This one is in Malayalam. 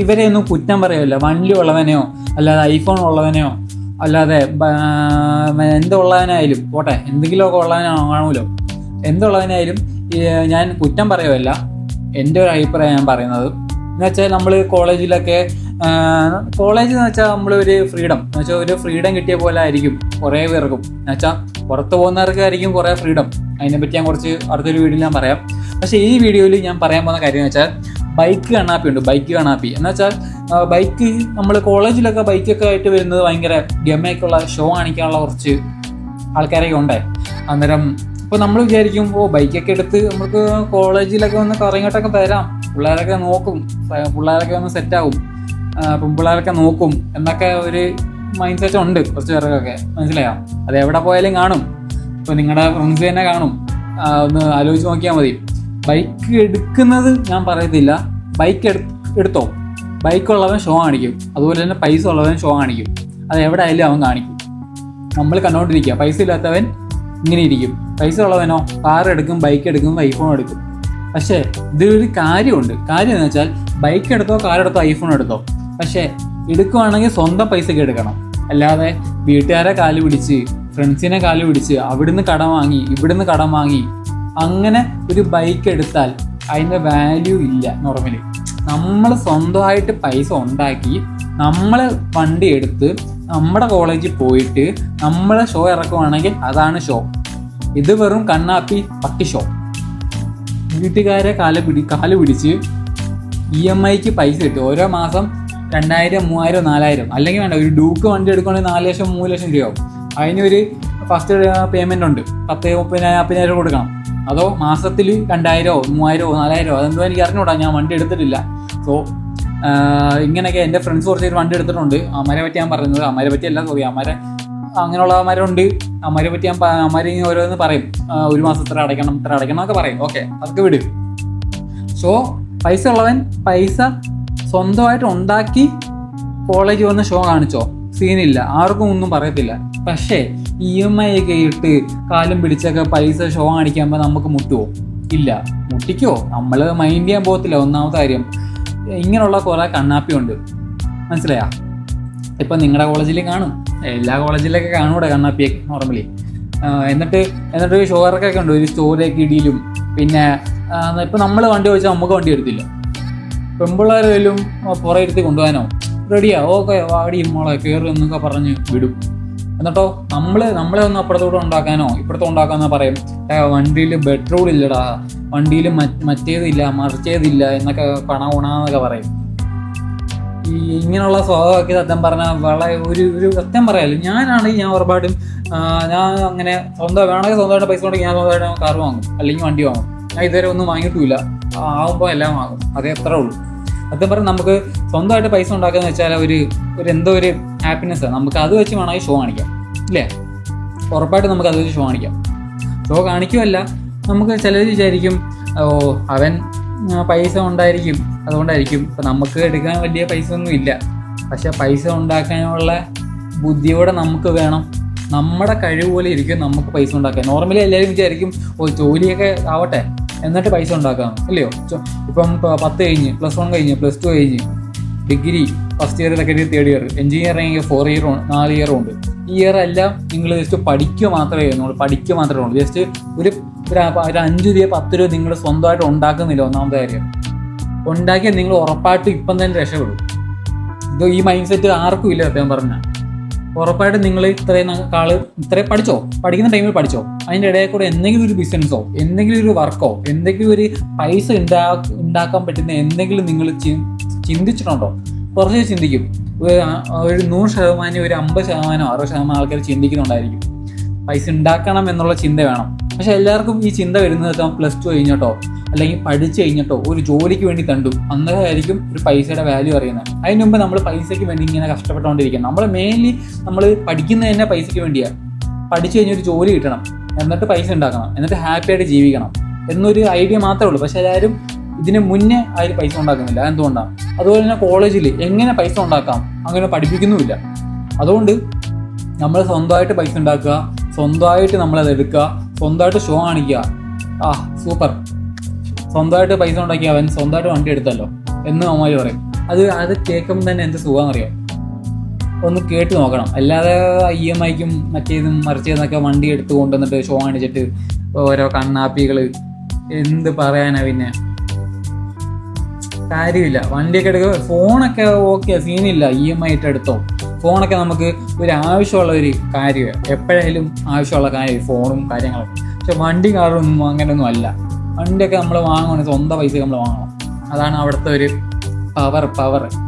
ഇവരെ ഒന്നും കുറ്റം പറയല്ല. വണ്ടി ഉള്ളവനെയോ അല്ലാതെ ഐഫോൺ ഉള്ളവനെയോ അല്ലാതെ എന്തുള്ളവനായാലും പോട്ടെ, എന്തെങ്കിലുമൊക്കെ ഉള്ളവനാണല്ലോ, എന്തുള്ളവനായാലും ഞാൻ കുറ്റം പറയുമല്ല. എൻ്റെ ഒരു അഭിപ്രായം ഞാൻ പറയുന്നത് എന്ന് വെച്ചാൽ, നമ്മൾ കോളേജിലൊക്കെ കോളേജ് എന്ന് വെച്ചാൽ നമ്മളൊരു ഫ്രീഡം എന്ന് വെച്ചാൽ ഒരു ഫ്രീഡം കിട്ടിയ പോലെ ആയിരിക്കും കുറേ പേർക്കും. എന്ന് വെച്ചാൽ പുറത്ത് പോകുന്നവർക്കായിരിക്കും കുറേ ഫ്രീഡം. അതിനെപ്പറ്റി ഞാൻ കുറച്ച് അടുത്തൊരു വീഡിയോയിൽ ഞാൻ പറയാം. പക്ഷേ ഈ വീഡിയോയിൽ ഞാൻ പറയാൻ പോകുന്ന കാര്യം എന്ന് വെച്ചാൽ ബൈക്ക് കണ്ണാപ്പി ഉണ്ട്. ബൈക്ക് കണ്ണാപ്പി എന്ന് വെച്ചാൽ ബൈക്ക് നമ്മൾ കോളേജിലൊക്കെ ബൈക്കൊക്കെ ആയിട്ട് വരുന്നത് ഭയങ്കര ഗമയൊക്കെയുള്ള ഷോ കാണിക്കാനുള്ള കുറച്ച് ആൾക്കാരൊക്കെ ഉണ്ട്. അന്നേരം ഇപ്പോൾ നമ്മൾ വിചാരിക്കും ബൈക്കൊക്കെ എടുത്ത് നമുക്ക് കോളേജിലൊക്കെ ഒന്ന് കറങ്ങിയിട്ടൊക്കെ തരാം, പിള്ളേരൊക്കെ നോക്കും, പിള്ളേരൊക്കെ ഒന്ന് സെറ്റാവും, പിള്ളേരൊക്കെ നോക്കും എന്നൊക്കെ ഒരു മൈൻഡ് സെറ്റ് ഉണ്ട് കുറച്ച് പേർക്കൊക്കെ. മനസ്സിലായോ? അത് എവിടെ പോയാലും കാണും. ഇപ്പോൾ നിങ്ങളുടെ ഫ്രണ്ട്സ് തന്നെ കാണും. ഒന്ന് ആലോചിച്ച് നോക്കിയാൽ മതി. ബൈക്ക് എടുക്കുന്നത് ഞാൻ പറയത്തില്ല, ബൈക്ക് എടുത്തോ. ബൈക്കുള്ളവൻ ഷോ കാണിക്കും, അതുപോലെ തന്നെ പൈസ ഉള്ളവൻ ഷോ കാണിക്കും. അത് എവിടെ ആയാലും അവൻ കാണിക്കും. നമ്മൾ കണ്ടുകൊണ്ടിരിക്കുക. പൈസ ഇല്ലാത്തവൻ ഇങ്ങനെ ഇരിക്കും, പൈസ ഉള്ളവനോ കാർ എടുക്കും, ബൈക്ക് എടുക്കും, ഐഫോൺ എടുക്കും. പക്ഷേ ഇതൊരു കാര്യമുണ്ട്. കാര്യം എന്ന് വെച്ചാൽ ബൈക്ക് എടുത്തോ, കാർ എടുത്തോ, ഐഫോൺ എടുത്തോ, പക്ഷേ എടുക്കുവാണെങ്കിൽ സ്വന്തം പൈസക്ക് എടുക്കണം. അല്ലാതെ വീട്ടുകാരെ കാല് പിടിച്ച്, ഫ്രണ്ട്സിനെ കാല് പിടിച്ച്, അവിടുന്ന് കടം വാങ്ങി ഇവിടുന്ന് കടം വാങ്ങി അങ്ങനെ ഒരു ബൈക്ക് എടുത്താൽ അതിൻ്റെ വാല്യൂ ഇല്ല. നോർമലി നമ്മൾ സ്വന്തമായിട്ട് പൈസ ഉണ്ടാക്കി നമ്മൾ വണ്ടി എടുത്ത് നമ്മുടെ കോളേജിൽ പോയിട്ട് നമ്മളെ ഷോ ഇറക്കുവാണെങ്കിൽ അതാണ് ഷോ. ഇത് വെറും കണ്ണാപ്പി പട്ടി ഷോ. വീട്ടുകാരെ കാല് പിടിച്ച് EMIക്ക് പൈസ കിട്ടും. ഓരോ മാസം 2000, 3000, 4000, അല്ലെങ്കിൽ വേണ്ട ഒരു ഡൂക്ക് വണ്ടി എടുക്കുകയാണെങ്കിൽ 4 ലക്ഷം 3 ലക്ഷം രൂപയാവും. അതിനൊരു ഫസ്റ്റ് പേയ്മെൻ്റ് ഉണ്ട്, 10,000 കൊടുക്കണം. അതോ മാസത്തിൽ 2000, 3000, 4000 അതെന്തോ എനിക്ക് അറിഞ്ഞൂടാ, ഞാൻ വണ്ടി എടുത്തിട്ടില്ല. സോ ഇങ്ങനെയൊക്കെ എൻ്റെ ഫ്രണ്ട്സ് കുറച്ച് വണ്ടി എടുത്തിട്ടുണ്ട്. അമ്മരെ പറ്റി ഞാൻ പറയുന്നത്, അമ്മരെ പറ്റിയല്ല, സോറി, അമ്മരെ അങ്ങനെയുള്ള അമ്മരുണ്ട്. അമ്മരെ പറ്റി അമ്മര് ഓരോന്ന് പറയും, ഒരു മാസം ഇത്ര അടയ്ക്കണം എന്നൊക്കെ പറയും. ഓക്കെ, അതൊക്കെ വിട്. സോ പൈസ ഉള്ളവൻ പൈസ സ്വന്തമായിട്ട് ഉണ്ടാക്കി കോളേജ് വന്ന് ഷോ കാണിച്ചോ, സീനില്ല, ആർക്കും ഒന്നും പറയത്തില്ല. പക്ഷേ EMI ഒക്കെ ഇട്ട് കാലും പിടിച്ചൊക്കെ പൈസ ഷോ കാണിക്കുമ്പോൾ നമുക്ക് മുട്ടുവോ? ഇല്ല. മുട്ടിക്കോ? നമ്മൾ മൈൻഡ് ചെയ്യാൻ പോകത്തില്ല. ഒന്നാമത്തെ കാര്യം, ഇങ്ങനെയുള്ള കുറേ കണ്ണാപ്പിയുണ്ട്. മനസ്സിലായാ? ഇപ്പം നിങ്ങളുടെ കോളേജിൽ കാണും, എല്ലാ കോളേജിലൊക്കെ കാണൂടെ കണ്ണാപ്പിയൊക്കെ നോർമലി. എന്നിട്ട് ഷോറൊക്കെ ഉണ്ട്, ഒരു സ്റ്റോറിയൊക്കെ ഇടിയിലും. പിന്നെ ഇപ്പം നമ്മൾ വണ്ടി ചോദിച്ചാൽ നമുക്ക് വണ്ടി എടുത്തില്ല. പെൺപിള്ളേരും പുറകെ ഇരുത്തി കൊണ്ടുപോകാനോ റെഡിയാ, ഓക്കെ വാടി മോളെ കയറി എന്നൊക്കെ പറഞ്ഞ് വിടും. എന്നിട്ടോ നമ്മളെ ഒന്ന് അപ്പുറത്തോട്ട് ഉണ്ടാക്കാനോ ഇപ്പുറത്തോ ഉണ്ടാക്കാന്നോ പറയും. വണ്ടിയിൽ പെട്രോൾ ഇല്ലടാ, വണ്ടിയിൽ മറ്റേതില്ല, മറിച്ചേതില്ല എന്നൊക്കെ പണ പറയും. ഈ ഇങ്ങനെയുള്ള സ്വഭാവമൊക്കെ സത്യം പറഞ്ഞാൽ വളരെ ഒരു സത്യം പറയാമല്ലോ. ഞാനാണെങ്കിൽ ഞാൻ ഉറപ്പായിട്ടും ഞാൻ അങ്ങനെ വേണമെങ്കിൽ സ്വന്തമായിട്ട് പൈസ ഉണ്ടെങ്കിൽ ഞാൻ സ്വന്തമായിട്ട് കാർ വാങ്ങും, അല്ലെങ്കിൽ വണ്ടി വാങ്ങും. ഞാൻ ഇതുവരെ ഒന്നും വാങ്ങിയിട്ടില്ല, ആവുമ്പോൾ എല്ലാം വാങ്ങും. അതേ അത്രേ ഉള്ളൂ. സത്യം പറഞ്ഞാൽ നമുക്ക് സ്വന്തമായിട്ട് പൈസ ഉണ്ടാക്കുകയെന്ന് വെച്ചാൽ ഒരു എന്തോ ഒരു ഹാപ്പിനെസ്സാണ്. നമുക്ക് അത് വെച്ച് വേണമെങ്കിൽ ഷോ കാണിക്കാം, ഇല്ലേ? ഉറപ്പായിട്ട് നമുക്ക് അത് വെച്ച് ഷോ കാണിക്കാം. ഷോ കാണിക്കുമല്ല, നമുക്ക് ചിലർ വിചാരിക്കും അവൻ പൈസ ഉണ്ടായിരിക്കും, അതുകൊണ്ടായിരിക്കും. ഇപ്പം നമുക്ക് എടുക്കാൻ വലിയ പൈസ ഒന്നും ഇല്ല, പക്ഷെ പൈസ ഉണ്ടാക്കാനുള്ള ബുദ്ധിയോടെ നമുക്ക് വേണം. നമ്മുടെ കഴിവ് പോലെ ഇരിക്കും നമുക്ക് പൈസ ഉണ്ടാക്കാൻ. നോർമലി എല്ലാവരും വിചാരിക്കും ജോലിയൊക്കെ ആവട്ടെ എന്നിട്ട് പൈസ ഉണ്ടാക്കാം, അല്ലയോ? ഇപ്പം 10 കഴിഞ്ഞ്, +1 കഴിഞ്ഞ്, +2 കഴിഞ്ഞ്, degree first year, second year, third year, engineering 4 year, 4 ഇയറും ഉണ്ട്. ഈ ഇയർ എല്ലാം നിങ്ങൾ ജസ്റ്റ് പഠിക്കുക മാത്രമേ ഉള്ളൂ. ജസ്റ്റ് ഒരു 5 രൂപ 10 രൂപ നിങ്ങൾ സ്വന്തമായിട്ട് ഉണ്ടാക്കുന്നില്ല. ഒന്നാമത്തെ കാര്യം, ഉണ്ടാക്കിയാൽ നിങ്ങൾ ഉറപ്പായിട്ട് ഇപ്പം തന്നെ രക്ഷപ്പെടും. ഇത് ഈ മൈൻഡ് സെറ്റ് ആർക്കും ഇല്ല അദ്ദേഹം പറഞ്ഞാൽ. ഉറപ്പായിട്ട് നിങ്ങൾ ഇത്രയും പഠിച്ചോ, പഠിക്കുന്ന ടൈമിൽ പഠിച്ചോ, അതിൻ്റെ ഇടയിൽ കൂടെ എന്തെങ്കിലും ഒരു ബിസിനസ്സോ, എന്തെങ്കിലും ഒരു വർക്കോ, എന്തെങ്കിലും ഒരു പൈസ ഉണ്ടാക്കാൻ പറ്റുന്ന എന്തെങ്കിലും നിങ്ങൾ ചിന്തിച്ചിട്ടുണ്ടോ? കുറച്ച് ചിന്തിക്കും. ഒരു 100%, ഒരു 50%, 60% ആൾക്കാർ ചിന്തിക്കുന്നുണ്ടായിരിക്കും. പൈസ ഉണ്ടാക്കണം എന്നുള്ള ചിന്ത വേണം. പക്ഷെ എല്ലാവർക്കും ഈ ചിന്ത വരുന്നത് +2 കഴിഞ്ഞിട്ടോ അല്ലെങ്കിൽ പഠിച്ചു കഴിഞ്ഞിട്ടോ ഒരു ജോലിക്ക് വേണ്ടി തണ്ടും. അന്നേരമായിരിക്കും ഒരു പൈസയുടെ വാല്യൂ അറിയുന്നത്. അതിന് മുമ്പ് നമ്മൾ പൈസയ്ക്ക് വേണ്ടി ഇങ്ങനെ കഷ്ടപ്പെട്ടുകൊണ്ടിരിക്കണം. നമ്മൾ പഠിക്കുന്നത് തന്നെ പൈസയ്ക്ക് വേണ്ടിയാണ്. പഠിച്ചു കഴിഞ്ഞൊരു ജോലി കിട്ടണം, എന്നിട്ട് പൈസ ഉണ്ടാക്കണം, എന്നിട്ട് ഹാപ്പി ആയിട്ട് ജീവിക്കണം എന്നൊരു ഐഡിയ മാത്രമേ ഉള്ളൂ. പക്ഷെ എല്ലാവരും ഇതിന് മുന്നേ ആരും പൈസ ഉണ്ടാക്കുന്നില്ല. എന്തുകൊണ്ടാണ്? അതുപോലെ തന്നെ കോളേജിൽ എങ്ങനെ പൈസ ഉണ്ടാക്കാം അങ്ങനെ പഠിപ്പിക്കുന്നുമില്ല. അതുകൊണ്ട് നമ്മൾ സ്വന്തമായിട്ട് പൈസ ഉണ്ടാക്കുക, സ്വന്തമായിട്ട് നമ്മളത് എടുക്കുക, സ്വന്തമായിട്ട് ഷോ കാണിക്കുക. സൂപ്പർ, സ്വന്തമായിട്ട് പൈസ ഉണ്ടാക്കി അവൻ സ്വന്തമായിട്ട് വണ്ടി എടുത്തല്ലോ എന്ന് അമ്മമാർ പറയും. അത് കേൾക്കുമ്പോൾ തന്നെ എന്ത് സുഖമെന്നറിയാം. ഒന്ന് കേട്ട് നോക്കണം. അല്ലാതെ EMIക്കും മറ്റേതും മറിച്ചതെന്നൊക്കെ വണ്ടി എടുത്ത് കൊണ്ടുവന്നിട്ട് ഷോ കാണിച്ചിട്ട് ഓരോ കണ്ണാപ്പികൾ എന്ത് പറയാനാ. പിന്നെ കാര്യമില്ല. വണ്ടിയൊക്കെ എടുക്കുക, ഫോണൊക്കെ ഓക്കെ, സീനില്ല, EMI ആയിട്ട് എടുത്തോ. ഫോണൊക്കെ നമുക്ക് ഒരു ആവശ്യമുള്ള ഒരു കാര്യമാണ്, എപ്പോഴായാലും ആവശ്യമുള്ള കാര്യം ഫോണും കാര്യങ്ങളൊക്കെ. പക്ഷെ വണ്ടി കാറൊന്നും അങ്ങനെയൊന്നും അല്ല. വണ്ടിയൊക്കെ നമ്മൾ വാങ്ങണം, സ്വന്തം പൈസ നമ്മൾ വാങ്ങണം. അതാണ് അവിടുത്തെ ഒരു പവർ.